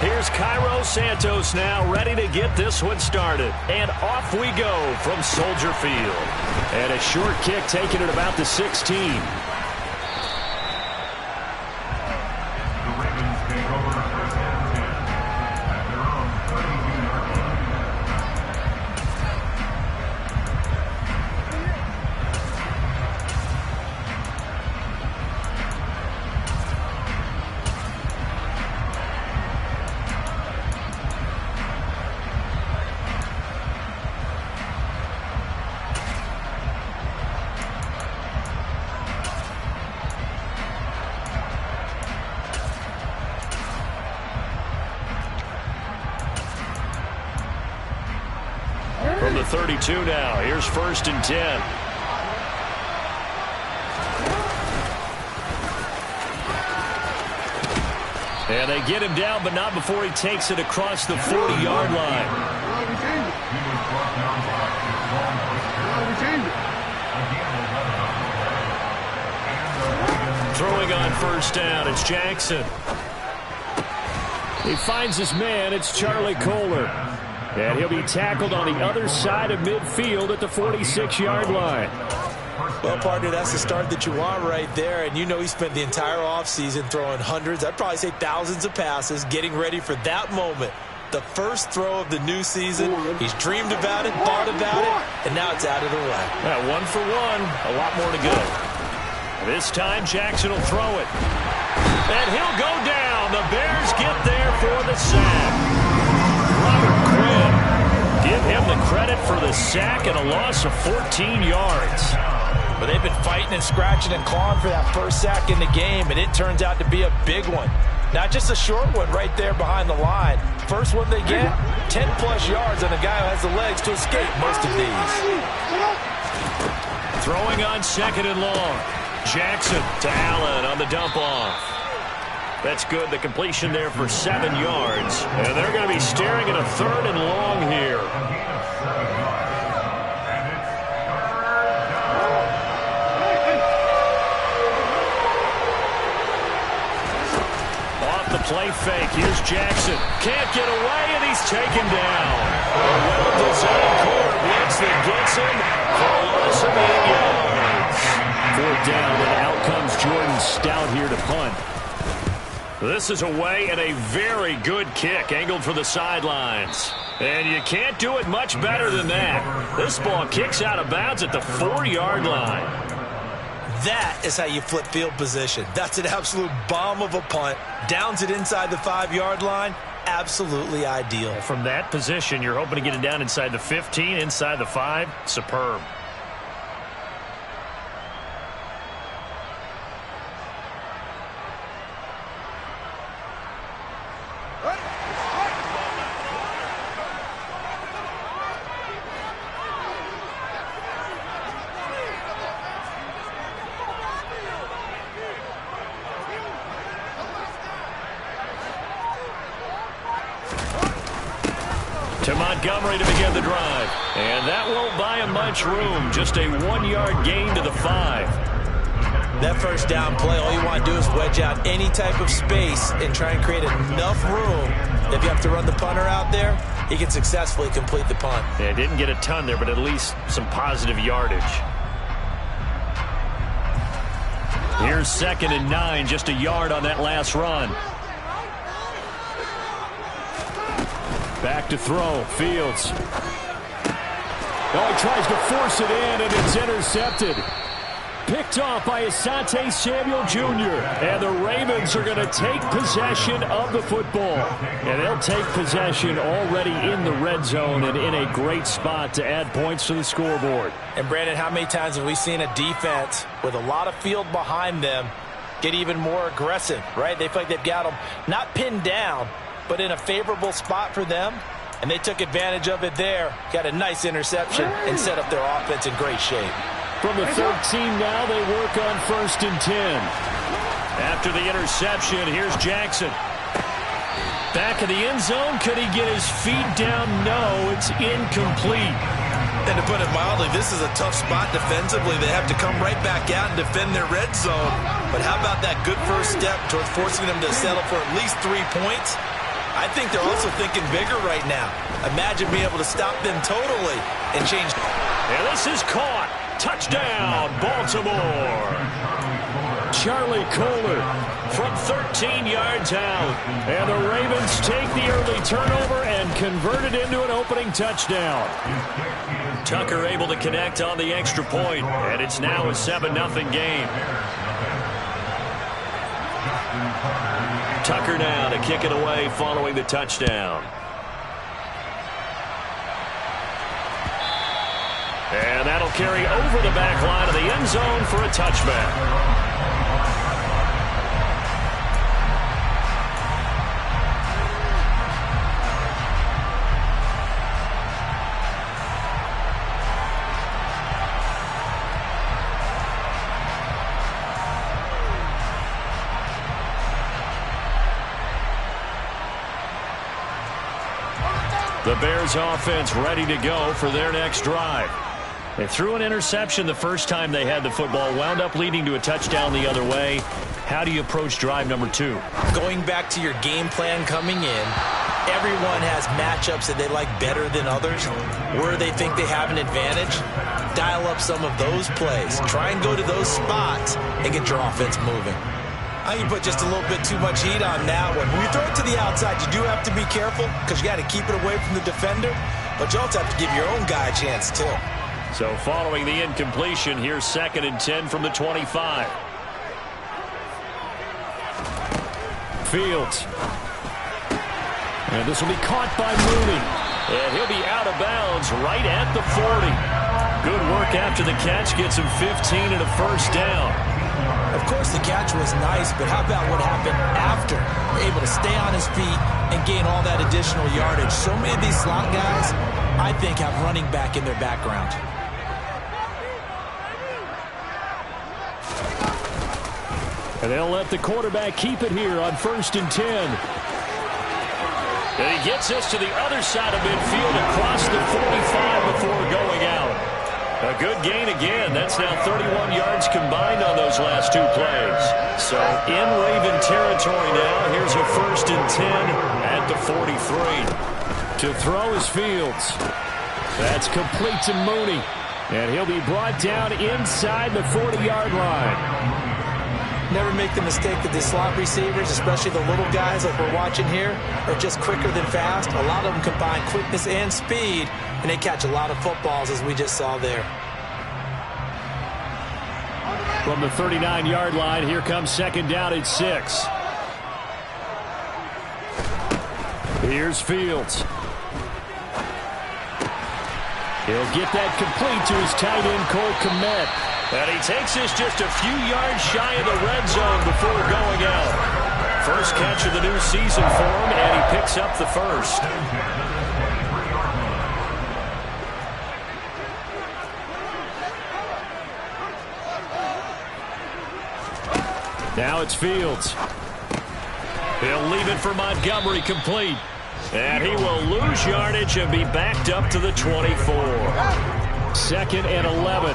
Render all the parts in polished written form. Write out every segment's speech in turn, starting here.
Here's Cairo Santos now ready to get this one started. And off we go from Soldier Field. And a short kick taken at about the 16. From the 32 now, here's 1st and 10. And they get him down, but not before he takes it across the 40-yard line. Throwing on 1st down, it's Jackson. He finds his man, it's Charlie Kohler. And he'll be tackled on the other side of midfield at the 46-yard line. Well, partner, that's the start that you want right there. And you know he spent the entire offseason throwing hundreds, I'd probably say thousands of passes, getting ready for that moment. The first throw of the new season. He's dreamed about it, thought about it, and now it's out of the way. Yeah, 1 for 1, a lot more to go. This time, Jackson will throw it. And he'll go down. The Bears get there for the sack. Robert Quinn, give him the credit for the sack and a loss of 14 yards. But they've been fighting and scratching and clawing for that first sack in the game, and it turns out to be a big one. Not just a short one right there behind the line. First one they get, 10-plus yards on a guy who has the legs to escape most of these. Throwing on 2nd and long. Jackson to Allen on the dump-off. That's good. The completion there for 7 yards. And they're going to be staring at a 3rd and long here. Off the play fake. Here's Jackson. Can't get away, and he's taken down. A well-designed corner blitz that gets him for a loss of 8 yards. 4th down, and out comes Jordan Stout here to punt. This is away and a very good kick angled for the sidelines. And you can't do it much better than that. This ball kicks out of bounds at the 4-yard line. That is how you flip field position. That's an absolute bomb of a punt. Downs it inside the 5-yard line. Absolutely ideal. From that position, you're hoping to get it down inside the 15, inside the 5. Superb. To Montgomery to begin the drive. And that won't buy him much room. Just a 1-yard gain to the 5. That first down play, all you want to do is wedge out any type of space and try and create enough room. If you have to run the punter out there, he can successfully complete the punt. Yeah, didn't get a ton there, but at least some positive yardage. Here's 2nd and 9, just a yard on that last run. Back to throw, Fields. Oh, he tries to force it in, and it's intercepted. Picked off by Asante Samuel Jr. And the Ravens are going to take possession of the football. And they'll take possession already in the red zone and in a great spot to add points to the scoreboard. And, Brandon, how many times have we seen a defense with a lot of field behind them get even more aggressive, right? They feel like they've got them not pinned down, but in a favorable spot for them. And they took advantage of it there. Got a nice interception and set up their offense in great shape. From the 13 now, they work on 1st and 10. After the interception, here's Jackson. Back in the end zone. Could he get his feet down? No, it's incomplete. And to put it mildly, this is a tough spot defensively. They have to come right back out and defend their red zone. But how about that good first step towards forcing them to settle for at least 3 points? I think they're also thinking bigger right now. Imagine being able to stop them totally and change. And this is caught. Touchdown, Baltimore. Charlie Kohler from 13 yards out. And the Ravens take the early turnover and convert it into an opening touchdown. Tucker able to connect on the extra point, and it's now a 7-0 game. Tucker now to kick it away following the touchdown. And that'll carry over the back line of the end zone for a touchback. The Bears offense ready to go for their next drive. They threw an interception the first time they had the football, wound up leading to a touchdown the other way. How do you approach drive number 2? Going back to your game plan coming in, everyone has matchups that they like better than others. Where they think they have an advantage, dial up some of those plays. Try and go to those spots and get your offense moving. I think you put just a little bit too much heat on that one. When you throw it to the outside, you do have to be careful because you got to keep it away from the defender, but you also have to give your own guy a chance too. So following the incompletion, here's 2nd and 10 from the 25. Fields. And this will be caught by Mooney. And he'll be out of bounds right at the 40. Good work after the catch. Gets him 15 and a first down. Of course, the catch was nice, but how about what happened after? Able to stay on his feet and gain all that additional yardage. So many of these slot guys, I think, have running back in their background. And they'll let the quarterback keep it here on 1st and 10. And he gets us to the other side of midfield across the 45 before going out. A good gain again. That's now 31 yards combined on those last 2 plays. So in Raven territory now. Here's a 1st and 10 at the 43. To throw is Fields. That's complete to Mooney. And he'll be brought down inside the 40-yard line. Never make the mistake that the slot receivers, especially the little guys like we're watching here, are just quicker than fast. A lot of them combine quickness and speed, and they catch a lot of footballs, as we just saw there. From the 39-yard line, here comes 2nd down at 6. Here's Fields. He'll get that complete to his tight end, Cole Kmet. And he takes this just a few yards shy of the red zone before going out. First catch of the new season for him, and he picks up the first. Now it's Fields. He'll leave it for Montgomery complete. And he will lose yardage and be backed up to the 24. 2nd and 11.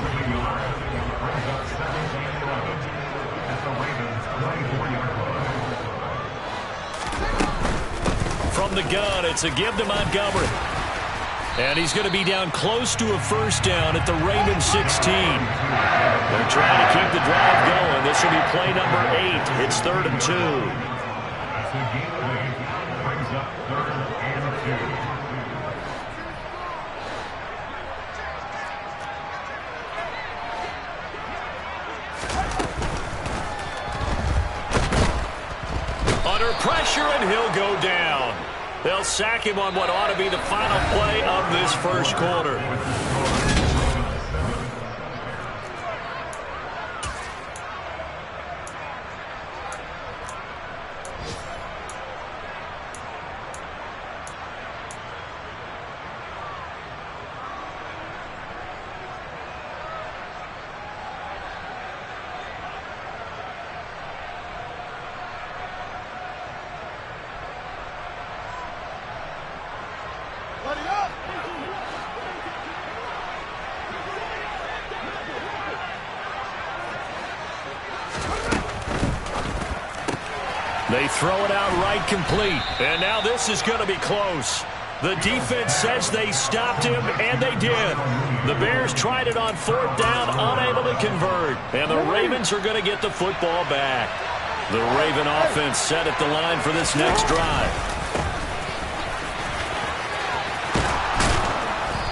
From the gun, it's a give to Montgomery. And he's going to be down close to a first down at the Ravens 16. They're trying to keep the drive going. This will be play number 8. It's 3rd and 2. Under pressure, and he'll go down. They'll sack him on what ought to be the final play of this first quarter. They throw it out right complete. And now this is going to be close. The defense says they stopped him, and they did. The Bears tried it on 4th down, unable to convert. And the Ravens are going to get the football back. The Raven offense set at the line for this next drive.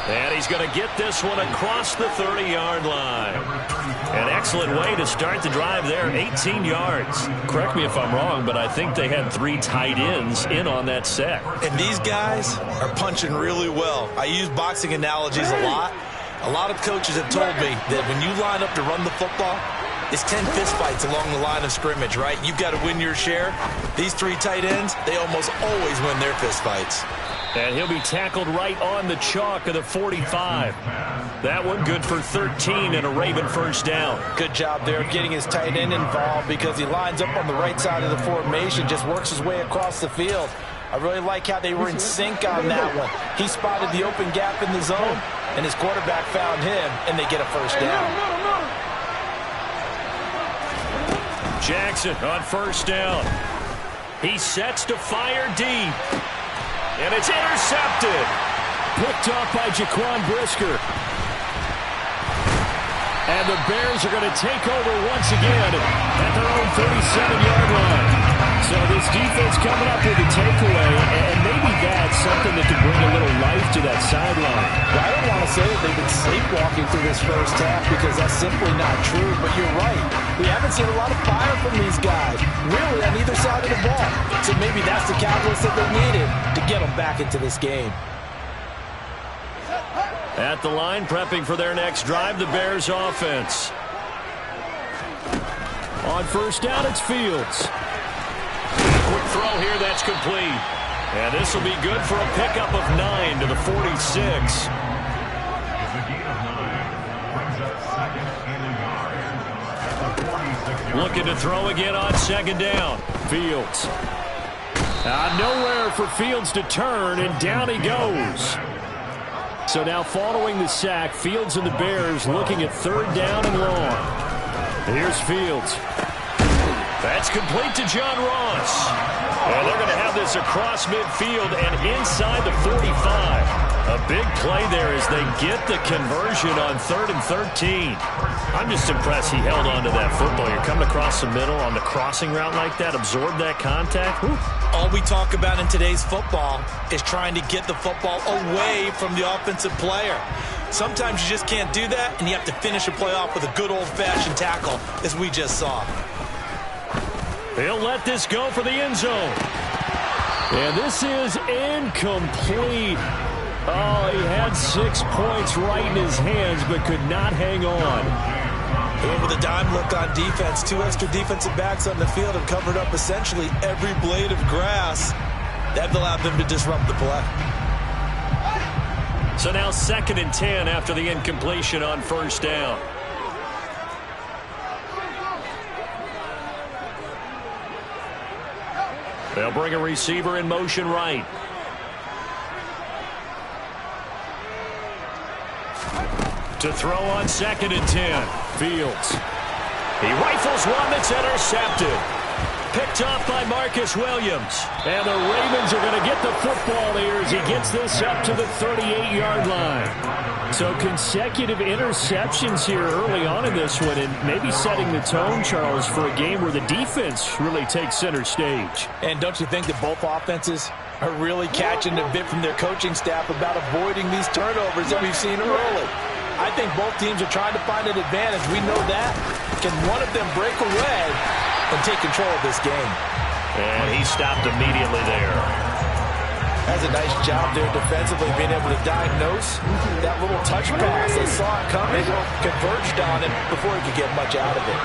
And he's going to get this one across the 30-yard line. An excellent way to start the drive there, 18 yards. Correct me if I'm wrong, but I think they had 3 tight ends in on that set. And these guys are punching really well. I use boxing analogies a lot. A lot of coaches have told me that when you line up to run the football, it's 10 fistfights along the line of scrimmage, right? You've got to win your share. These 3 tight ends, they almost always win their fistfights. And he'll be tackled right on the chalk of the 45. That one good for 13 and a Raven first down. Good job there of getting his tight end involved because he lines up on the right side of the formation, just works his way across the field. I really like how they were in sync on that one. He spotted the open gap in the zone, and his quarterback found him, and they get a first down. Jackson on first down. He sets to fire deep. And it's intercepted. Picked off by Jaquan Brisker. And the Bears are going to take over once again at their own 37-yard line. So this defense coming up with a takeaway, and maybe that's something that can bring a little life to that sideline. Well, I don't want to say that they've been sleepwalking through this first half because that's simply not true, but you're right. We haven't seen a lot of fire from these guys, really, on either side of the ball. So maybe that's the catalyst that they needed to get them back into this game. At the line, prepping for their next drive, the Bears offense. On first down, it's Fields. Quick throw here, that's complete. And this will be good for a pickup of 9 to the 46. Looking to throw again on second down. Fields. Nowhere for Fields to turn, and down he goes. So now following the sack, Fields and the Bears looking at 3rd down and long. Here's Fields. That's complete to John Ross. And they're going to have this across midfield and inside the 45. A big play there as they get the conversion on 3rd and 13. I'm just impressed he held on to that football. You're coming across the middle on the crossing route like that, absorb that contact. Whew. All we talk about in today's football is trying to get the football away from the offensive player. Sometimes you just can't do that, and you have to finish a play off with a good old-fashioned tackle, as we just saw. He'll let this go for the end zone. And this is incomplete. Oh, he had 6 points right in his hands, but could not hang on. And with a dime look on defense, 2 extra defensive backs on the field have covered up essentially every blade of grass. That allowed them to disrupt the play. So now 2nd and 10 after the incompletion on first down. They'll bring a receiver in motion right. To throw on 2nd and 10. Fields. He rifles one that's intercepted. Picked off by Marcus Williams. And the Ravens are going to get the football here as he gets this up to the 38-yard line. So consecutive interceptions here early on in this one, and maybe setting the tone, Charles, for a game where the defense really takes center stage. And don't you think that both offenses are really catching a bit from their coaching staff about avoiding these turnovers that we've seen early? I think both teams are trying to find an advantage. We know that. Can one of them break away and take control of this game? And he stopped immediately there. Has a nice job there defensively, being able to diagnose that little touch pass. They saw it coming, converged on it before he could get much out of it.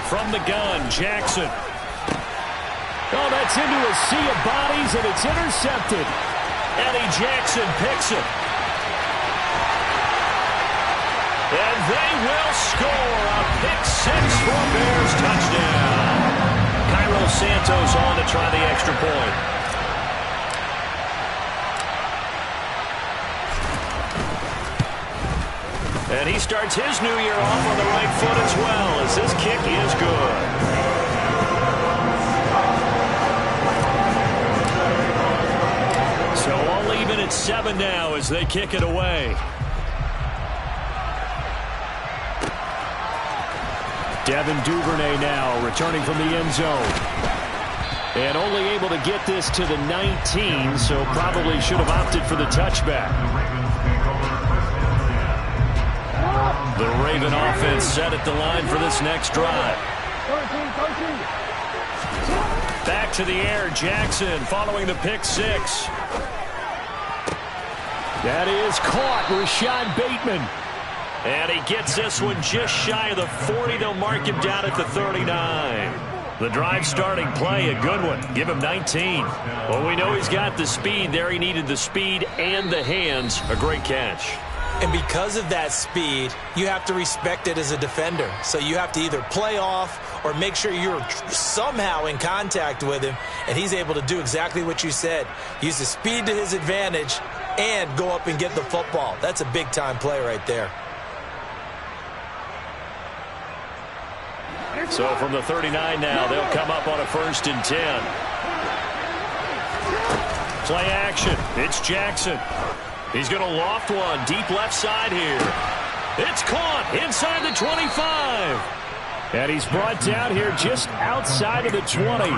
From the gun, Jackson. Oh, that's into a sea of bodies, and it's intercepted. Eddie Jackson picks it. And they will score a pick 6 for Bears touchdown. Cairo Santos on to try the extra point. And he starts his new year off on the right foot as well, as this kick is good. So all even at 7 now as they kick it away. Devin Duvernay now returning from the end zone. And only able to get this to the 19, so probably should have opted for the touchback. The Raven offense set at the line for this next drive. Back to the air, Jackson following the pick six. That is caught, Rashad Bateman. And he gets this one just shy of the 40. They'll mark him down at the 39. The drive starting play, a good one. Give him 19. Well, we know he's got the speed there. He needed the speed and the hands. A great catch. And because of that speed, you have to respect it as a defender. So you have to either play off or make sure you're somehow in contact with him. And he's able to do exactly what you said. Use the speed to his advantage and go up and get the football. That's a big-time play right there. So from the 39 now, they'll come up on a 1st and 10. Play action. It's Jackson. He's going to loft one deep left side here. It's caught inside the 25. And he's brought down here just outside of the 20.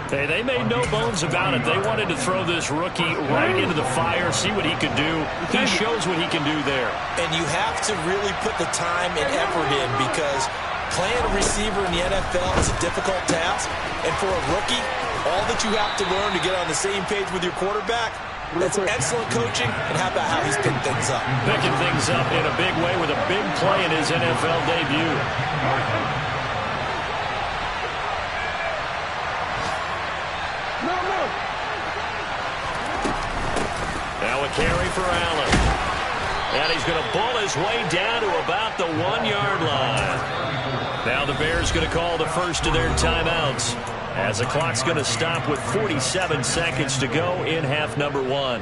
Hey, they made no bones about it. They wanted to throw this rookie right into the fire, see what he could do. He shows what he can do there. And you have to really put the time and effort in, because playing a receiver in the NFL is a difficult task. And for a rookie, all that you have to learn to get on the same page with your quarterback, that's excellent coaching. And how about how he's picked things up? Picking things up in a big way with a big play in his NFL debut. Now a carry for Allen. And he's going to bull his way down to about the 1-yard line. Now the Bears going to call the first of their timeouts, as the clock's going to stop with 47 seconds to go in half number 1.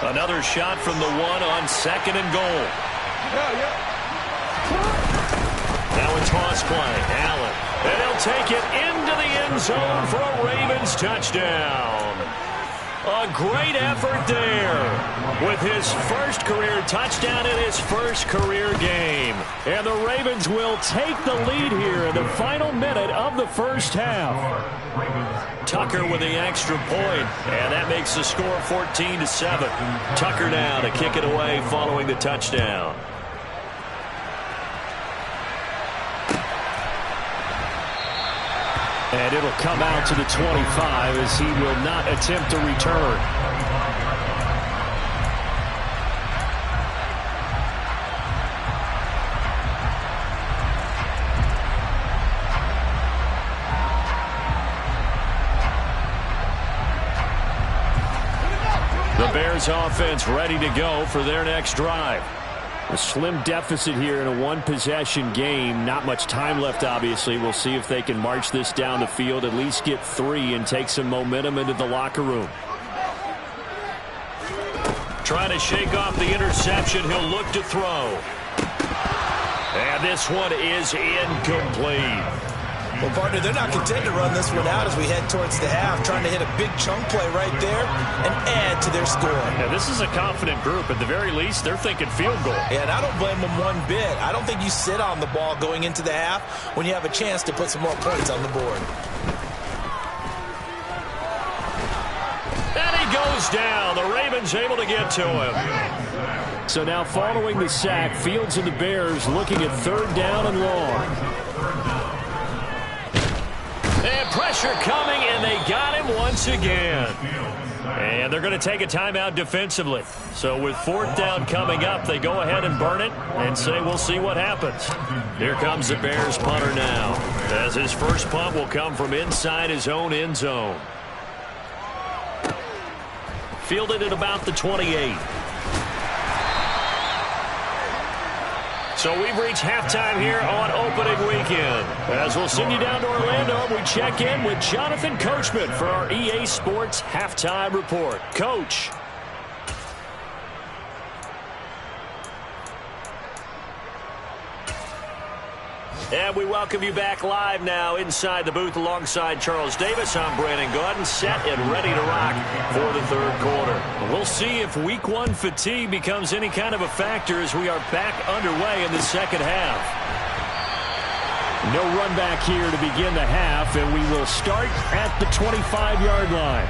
Another shot from the 1 on 2nd and goal. Now a toss play. Allen. And he'll take it into the end zone for a Ravens touchdown. A great effort there with his first career touchdown in his first career game. And the Ravens will take the lead here in the final minute of the first half. Tucker with the extra point, and that makes the score 14-7. Tucker now to kick it away following the touchdown. And it'll come out to the 25 as he will not attempt to return. The Bears offense ready to go for their next drive. A slim deficit here in a one-possession game. Not much time left, obviously. We'll see if they can march this down the field, at least get 3 and take some momentum into the locker room. Trying to shake off the interception. He'll look to throw. And this one is incomplete. Well, partner, they're not content to run this one out as we head towards the half, trying to hit a big chunk play right there and add to their score. Yeah, this is a confident group. At the very least, they're thinking field goal. Yeah, and I don't blame them one bit. I don't think you sit on the ball going into the half when you have a chance to put some more points on the board. And he goes down. The Ravens able to get to him. So now following the sack, Fields and the Bears looking at 3rd down and long. And pressure coming, and they got him once again. And they're going to take a timeout defensively. So with 4th down coming up, they go ahead and burn it and say we'll see what happens. Here comes the Bears punter now, as his first punt will come from inside his own end zone. Fielded at about the 28. So we've reached halftime here on opening weekend. As we'll send you down to Orlando, we check in with Jonathan Coachman for our EA Sports Halftime Report. Coach. And we welcome you back live now inside the booth alongside Charles Davis. I'm Brandon Gaudin, set and ready to rock for the third quarter. We'll see if week one fatigue becomes any kind of a factor as we are back underway in the second half. No run back here to begin the half, and we will start at the 25-yard line.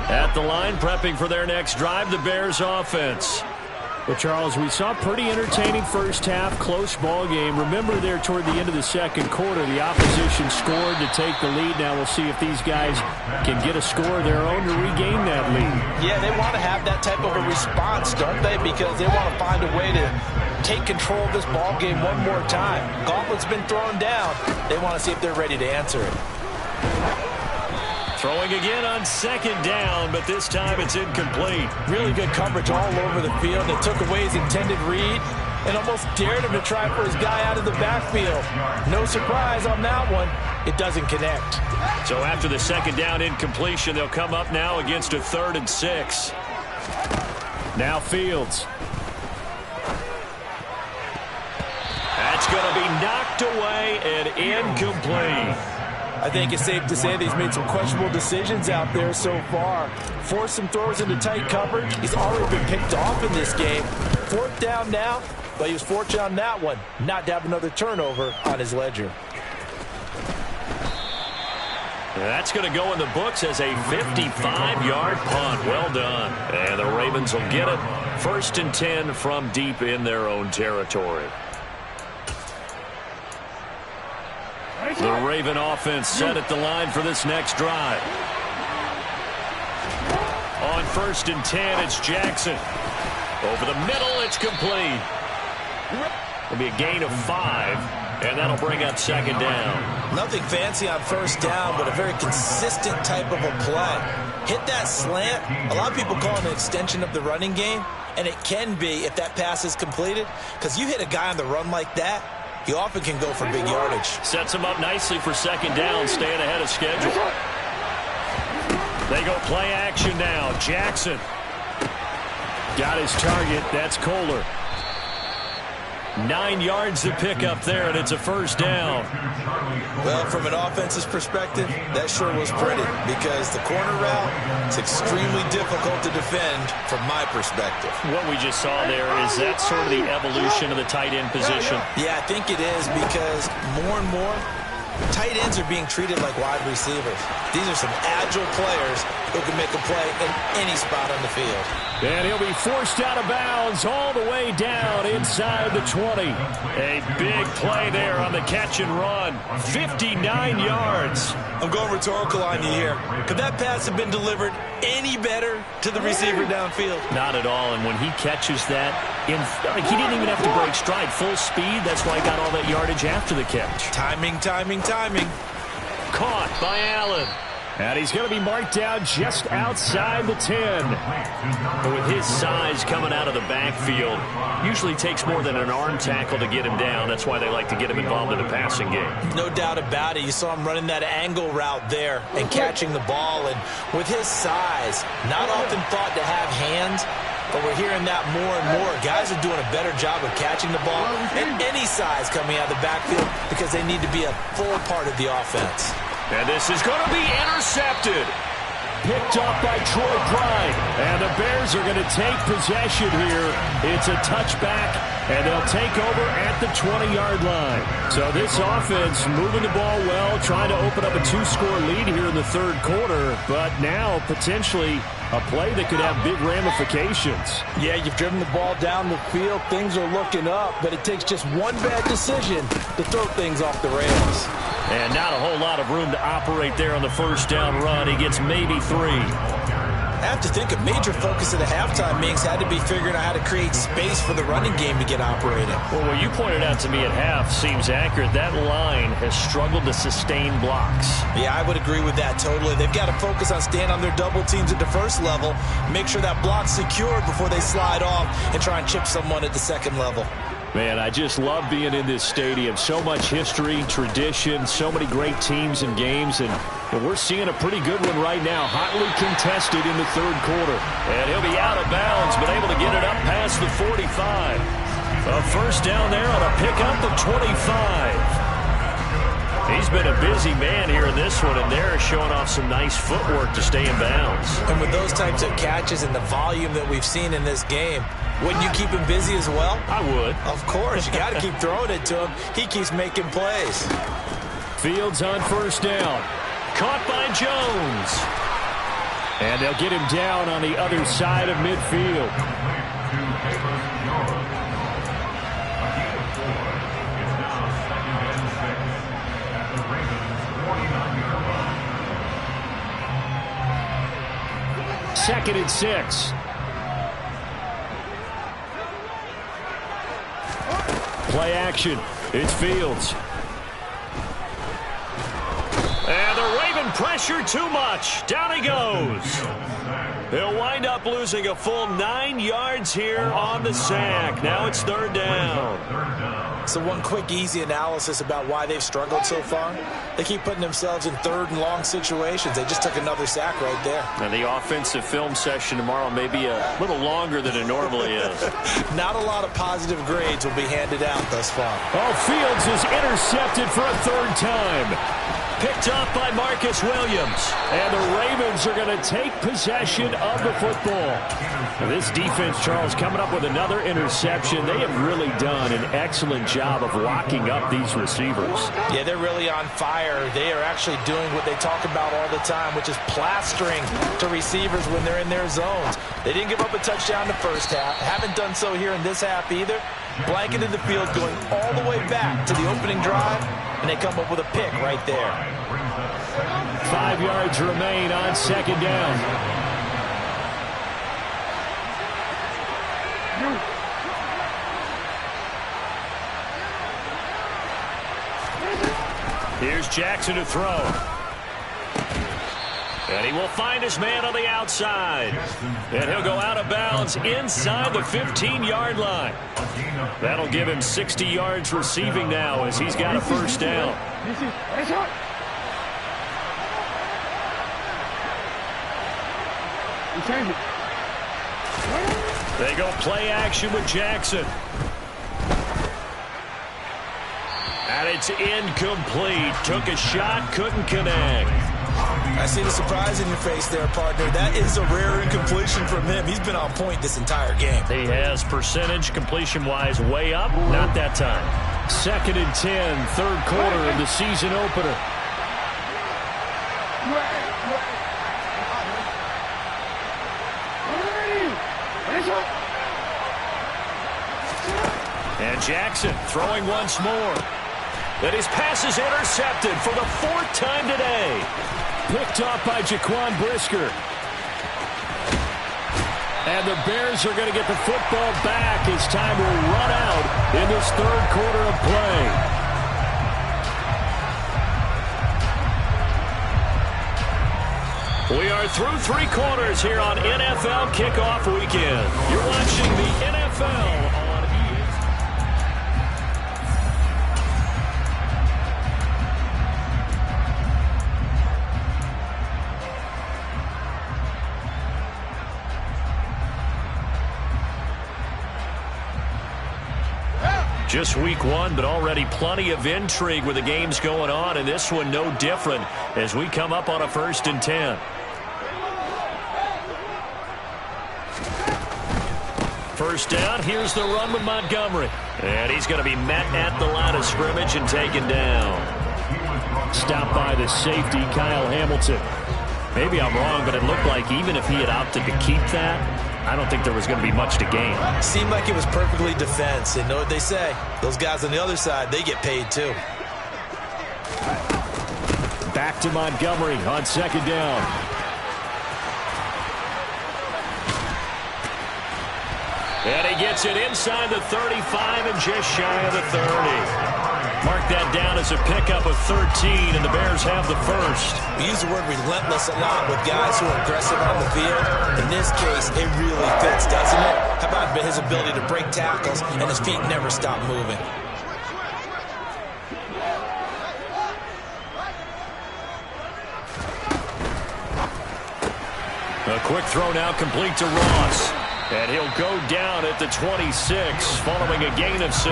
At the line, prepping for their next drive, the Bears offense. Well, Charles, we saw a pretty entertaining first half, close ball game. Remember there toward the end of the second quarter, the opposition scored to take the lead. Now we'll see if these guys can get a score of their own to regain that lead. Yeah, they want to have that type of a response, don't they? Because they want to find a way to take control of this ball game one more time. Gauntlet's been thrown down. They want to see if they're ready to answer it. Throwing again on second down, but this time it's incomplete. Really good coverage all over the field. They took away his intended read and almost dared him to try for his guy out of the backfield. No surprise on that one. It doesn't connect. So after the second down incompletion, they'll come up now against a 3rd and 6. Now Fields. That's going to be knocked away and incomplete. I think it's safe to say that he's made some questionable decisions out there so far. Forced some throws into tight coverage. He's already been picked off in this game. 4th down now, but he was fortunate on that one not to have another turnover on his ledger. That's going to go in the books as a 55-yard punt. Well done. And the Ravens will get it. 1st and 10 from deep in their own territory. The Raven offense set at the line for this next drive. On 1st and 10, it's Jackson. Over the middle, it's complete. It'll be a gain of 5, and that'll bring up 2nd down. Nothing fancy on 1st down, but a very consistent type of a play. Hit that slant. A lot of people call it an extension of the running game, and it can be if that pass is completed, because you hit a guy on the run like that, you often can go for big yardage. Sets him up nicely for 2nd down, staying ahead of schedule. They go play action now. Jackson got his target. That's Kohler. 9 yards to pick up there, and it's a 1st down. Well, from an offense's perspective, that sure was pretty because the corner route is extremely difficult to defend from my perspective. What we just saw there, is that sort of the evolution of the tight end position? Yeah, I think it is because more and more, tight ends are being treated like wide receivers. These are some agile players who can make a play in any spot on the field. And he'll be forced out of bounds all the way down inside the 20. A big play there on the catch and run. 59 yards. I'm going rhetorical on you here. Could that pass have been delivered any better to the receiver downfield? Not at all, and when he catches that, he didn't even have to break stride. Full speed, that's why he got all that yardage after the catch. Timing, timing, timing. Caught by Allen. And he's going to be marked down just outside the 10. But with his size coming out of the backfield, usually takes more than an arm tackle to get him down. That's why they like to get him involved in the passing game. No doubt about it. You saw him running that angle route there and catching the ball. And with his size, not often thought to have hands, but we're hearing that more and more. Guys are doing a better job of catching the ball at any size coming out of the backfield because they need to be a full part of the offense. And this is going to be intercepted. Picked off by Troy Pride. And the Bears are going to take possession here. It's a touchback, and they'll take over at the 20-yard line. So this offense moving the ball well, trying to open up a 2-score lead here in the third quarter. But now potentially a play that could have big ramifications. Yeah, you've driven the ball down the field. Things are looking up, but it takes just one bad decision to throw things off the rails. And not a whole lot of room to operate there on the first down run. He gets maybe 3. I have to think a major focus of the halftime meetings had to be figuring out how to create space for the running game to get operating. Well, what you pointed out to me at half seems accurate. That line has struggled to sustain blocks. Yeah, I would agree with that totally. They've got to focus on staying on their double teams at the first level, make sure that block's secured before they slide off and try and chip someone at the second level. Man, I just love being in this stadium. So much history, tradition, so many great teams and games, and we're seeing a pretty good one right now. Hotly contested in the third quarter. And he'll be out of bounds, but able to get it up past the 45. A first down there on a pickup of 25. He's been a busy man here in this one, and they're showing off some nice footwork to stay in bounds. And with those types of catches and the volume that we've seen in this game, wouldn't you keep him busy as well? I would. Of course. You got to keep throwing it to him. He keeps making plays. Fields on first down. Caught by Jones. And they'll get him down on the other side of midfield. Second and 6. Play action. It's Fields. And the Raven pressure too much. Down he goes. He'll wind up losing a full 9 yards here on the sack. Now it's third down. So one quick, easy analysis about why they've struggled so far. They keep putting themselves in third and long situations. They just took another sack right there. And the offensive film session tomorrow may be a little longer than it normally is. Not a lot of positive grades will be handed out thus far. Oh, Fields is intercepted for a third time. Picked up by Marcus Williams. And the Ravens are going to take possession of the football. Now this defense, Charles, coming up with another interception. They have really done an excellent job of locking up these receivers. Yeah, they're really on fire. They are actually doing what they talk about all the time, which is plastering to receivers when they're in their zones. They didn't give up a touchdown the first half. Haven't done so here in this half either. Blanketed the field going all the way back to the opening drive, and they come up with a pick right there. 5 yards remain on second down. Here's Jackson to throw. And he will find his man on the outside. And he'll go out of bounds inside the 15-yard line. That'll give him 60 yards receiving now as he's got a first down. They go play action with Jackson. And it's incomplete. Took a shot, couldn't connect. I see the surprise in your face there, partner. That is a rare incompletion from him. He's been on point this entire game. He has percentage completion-wise way up. Not that time. Second and 10, third quarter of the season opener. And Jackson throwing once more. And his pass is intercepted for the 4th time today. Picked off by Jaquan Brisker. And the Bears are going to get the football back as time will run out in this third quarter of play. We are through 3 quarters here on NFL Kickoff Weekend. You're watching the NFL on ESPN. Just week 1, but already plenty of intrigue with the games going on, and this one no different as we come up on a 1st and 10. First down, here's the run with Montgomery. And he's going to be met at the line of scrimmage and taken down. Stopped by the safety, Kyle Hamilton. Maybe I'm wrong, but it looked like even if he had opted to keep that, I don't think there was going to be much to gain. Seemed like it was perfectly defense. And know what they say? Those guys on the other side, they get paid too. Back to Montgomery on second down. And he gets it inside the 35 and just shy of the 30. Mark that down as a pickup of 13, and the Bears have the first. We use the word relentless a lot with guys who are aggressive on the field. In this case, it really fits, doesn't it? How about his ability to break tackles and his feet never stop moving? A quick throw now complete to Ross. And he'll go down at the 26 following a gain of 6.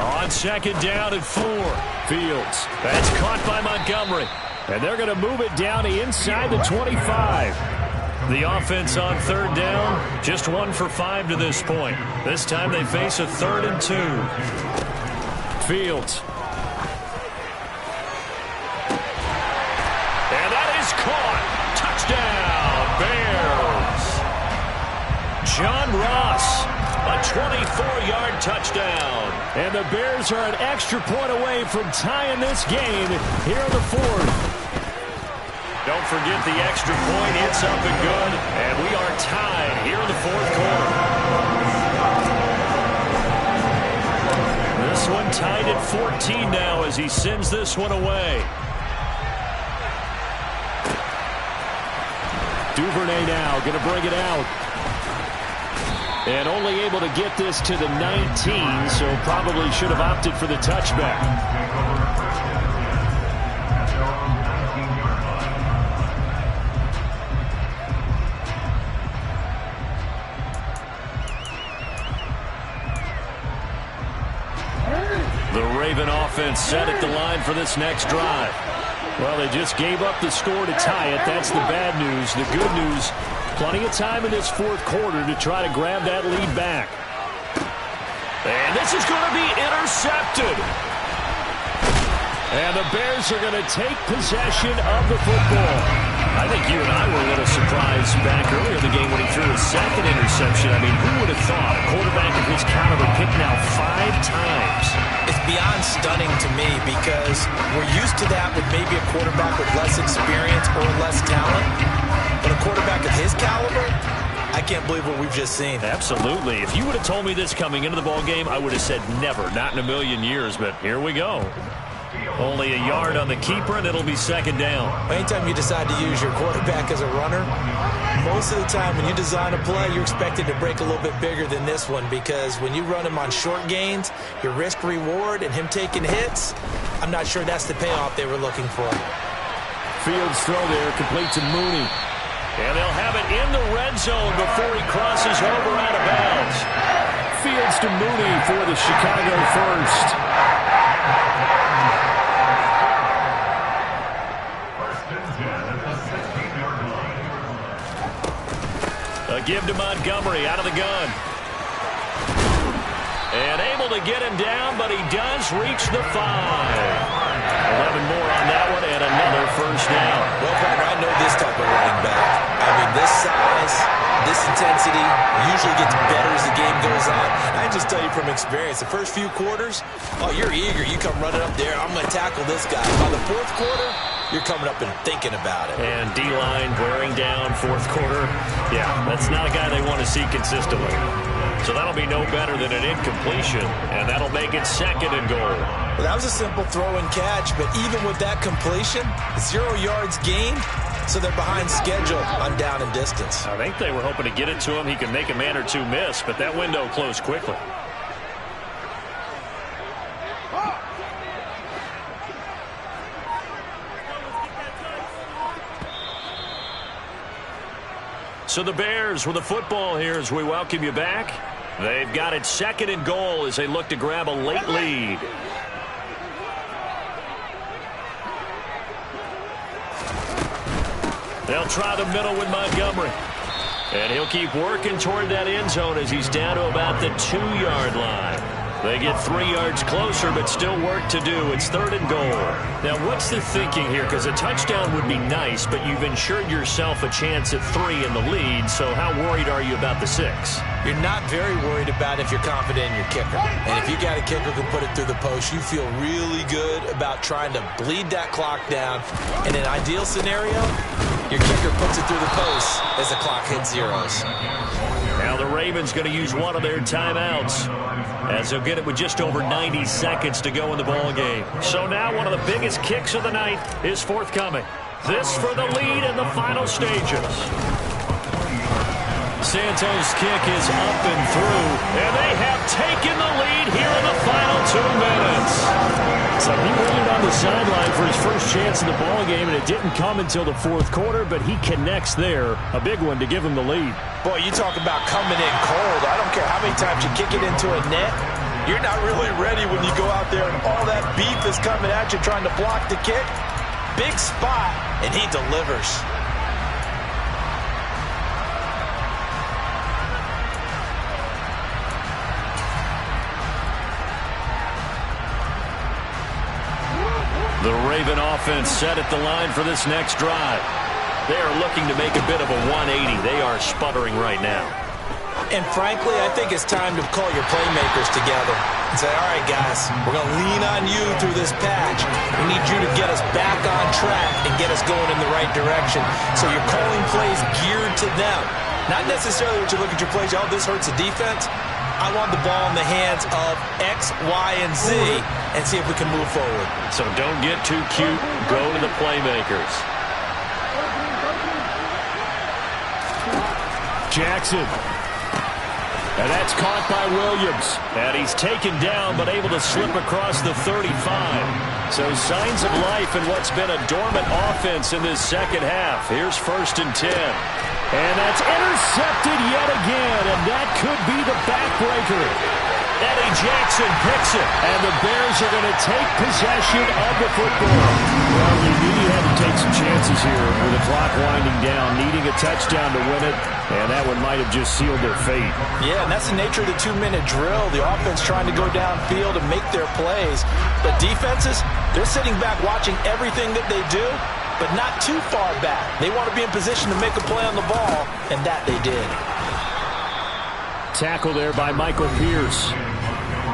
On second down and 4. Fields. That's caught by Montgomery. And they're going to move it down inside the 25. The offense on third down, just 1 for 5 to this point. This time they face a 3rd and 2. Fields. And that is caught. Touchdown, Bears. John Ross, a 24-yard touchdown. And the Bears are an extra point away from tying this game here in the 4th. Don't forget the extra point. It's up and good. And we are tied here in the 4th quarter. This one tied at 14 now as he sends this one away. Duvernay now going to bring it out. And only able to get this to the 19, so probably should have opted for the touchback. The Raven offense set at the line for this next drive. Well, they just gave up the score to tie it. That's the bad news. The good news, plenty of time in this 4th quarter to try to grab that lead back. And this is going to be intercepted. And the Bears are going to take possession of the football. I think you and I were a little surprised back earlier in the game when he threw his 2nd interception. I mean, who would have thought a quarterback of his caliber picked now 5 times? It's beyond stunning to me because we're used to that with maybe a quarterback with less experience or less talent. But a quarterback of his caliber, I can't believe what we've just seen. Absolutely. If you would have told me this coming into the ballgame, I would have said never, not in a million years. But here we go. Only a yard on the keeper, and it'll be 2nd down. Anytime you decide to use your quarterback as a runner, most of the time when you design a play, you're expected to break a little bit bigger than this one because when you run him on short gains, your risk-reward and him taking hits, I'm not sure that's the payoff they were looking for. Fields throw there, complete to Mooney. And they'll have it in the red zone before he crosses over out of bounds. Fields to Mooney for the Chicago first. A give to Montgomery out of the gun. And able to get him down, but he does reach the 5. 11 more on that one, and another first down. Well, partner, I know this type of running back. I mean, this size, this intensity usually gets better as the game goes on. I can just tell you from experience, the first few quarters, oh, you're eager. You come running up there, I'm going to tackle this guy. By the 4th quarter, you're coming up and thinking about it. And D-line wearing down 4th quarter. Yeah, that's not a guy they want to see consistently. So that'll be no better than an incompletion, and that'll make it 2nd and goal. Well, that was a simple throw and catch, but even with that completion, 0 yards gained, so they're behind schedule on down and distance. I think they were hoping to get it to him. He could make a man or two miss, but that window closed quickly. So the Bears with the football here as we welcome you back. They've got it 2nd and goal as they look to grab a late lead. They'll try the middle with Montgomery. And he'll keep working toward that end zone as he's down to about the 2-yard line. They get 3 yards closer, but still work to do. It's 3rd and goal. Now, what's the thinking here? Because a touchdown would be nice, but you've ensured yourself a chance at 3 in the lead, so how worried are you about the 6? You're not very worried about if you're confident in your kicker. And if you got a kicker who can put it through the post, you feel really good about trying to bleed that clock down. In an ideal scenario, your kicker puts it through the post as the clock hits zeros. Now the Ravens going to use one of their timeouts, as they'll get it with just over 90 seconds to go in the ball game. So now one of the biggest kicks of the night is forthcoming. This for the lead in the final stages. Santos' kick is up and through, and they have taken the lead here in the final 2 minutes. So he waited on the sideline for his first chance in the ball game, and it didn't come until the 4th quarter, but he connects there. A big one to give him the lead. Boy, you talk about coming in cold. I don't care how many times you kick it into a net. You're not really ready when you go out there and all that beef is coming at you trying to block the kick. Big spot, and he delivers. The Raven offense set at the line for this next drive. They are looking to make a bit of a 180. They are sputtering right now. And frankly, I think it's time to call your playmakers together and say, all right, guys, we're going to lean on you through this patch. We need you to get us back on track and get us going in the right direction. So you're calling plays geared to them. Not necessarily what you look at your plays, oh, this hurts the defense. I want the ball in the hands of X, Y, and Z and see if we can move forward. So don't get too cute. Go to the playmakers. Jackson. And that's caught by Williams. And he's taken down but able to slip across the 35. So signs of life in what's been a dormant offense in this second half. Here's 1st and 10. And that's intercepted yet again, and that could be the backbreaker. Eddie Jackson picks it, and the Bears are going to take possession of the football. Well, you knew you had to take some chances here with the clock winding down, needing a touchdown to win it, and that one might have just sealed their fate. Yeah, and that's the nature of the 2-minute drill. The offense trying to go downfield and make their plays. But defenses, they're sitting back watching everything that they do, but not too far back. They want to be in position to make a play on the ball, and that they did. Tackle there by Michael Pierce.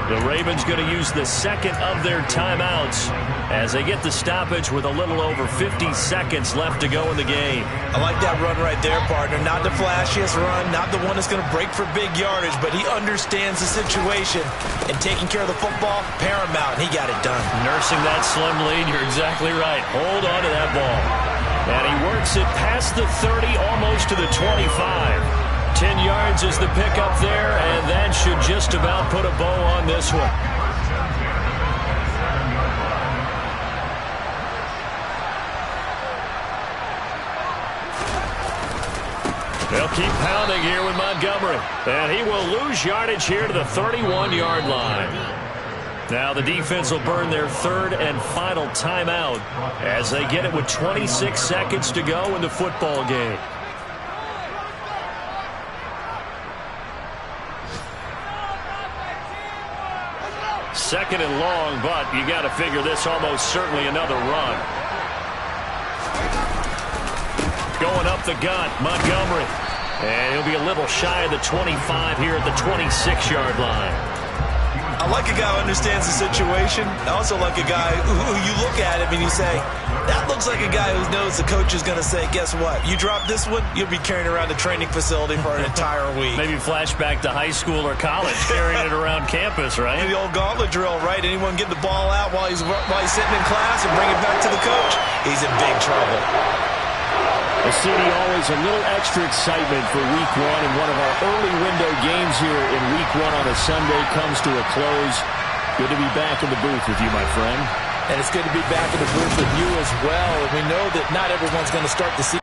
The Ravens going to use the 2nd of their timeouts as they get the stoppage with a little over 50 seconds left to go in the game. I like that run right there, partner. Not the flashiest run, not the one that's going to break for big yardage, but he understands the situation, and taking care of the football, paramount. He got it done. Nursing that slim lead, you're exactly right. Hold on to that ball. And he works it past the 30, almost to the 25. 10 yards is the pickup there, and that should just about put a bow on this one. They'll keep pounding here with Montgomery, and he will lose yardage here to the 31-yard line. Now the defense will burn their 3rd and final timeout as they get it with 26 seconds to go in the football game. Second and long, but you got to figure this almost certainly another run. Going up the gut, Montgomery. And he'll be a little shy of the 25 here at the 26-yard line. I like a guy who understands the situation. I also like a guy who you look at him and you say, that looks like a guy who knows the coach is going to say, guess what? You drop this one, you'll be carrying around the training facility for an entire week. Maybe flashback to high school or college, carrying it around campus, right? The old gauntlet drill, right? Anyone get the ball out while he's sitting in class and bring it back to the coach? He's in big trouble. The CD always a little extra excitement for Week 1, and one of our early window games here in Week 1 on a Sunday comes to a close. Good to be back in the booth with you, my friend. And it's good to be back in the booth with you as well. And we know that not everyone's going to start the season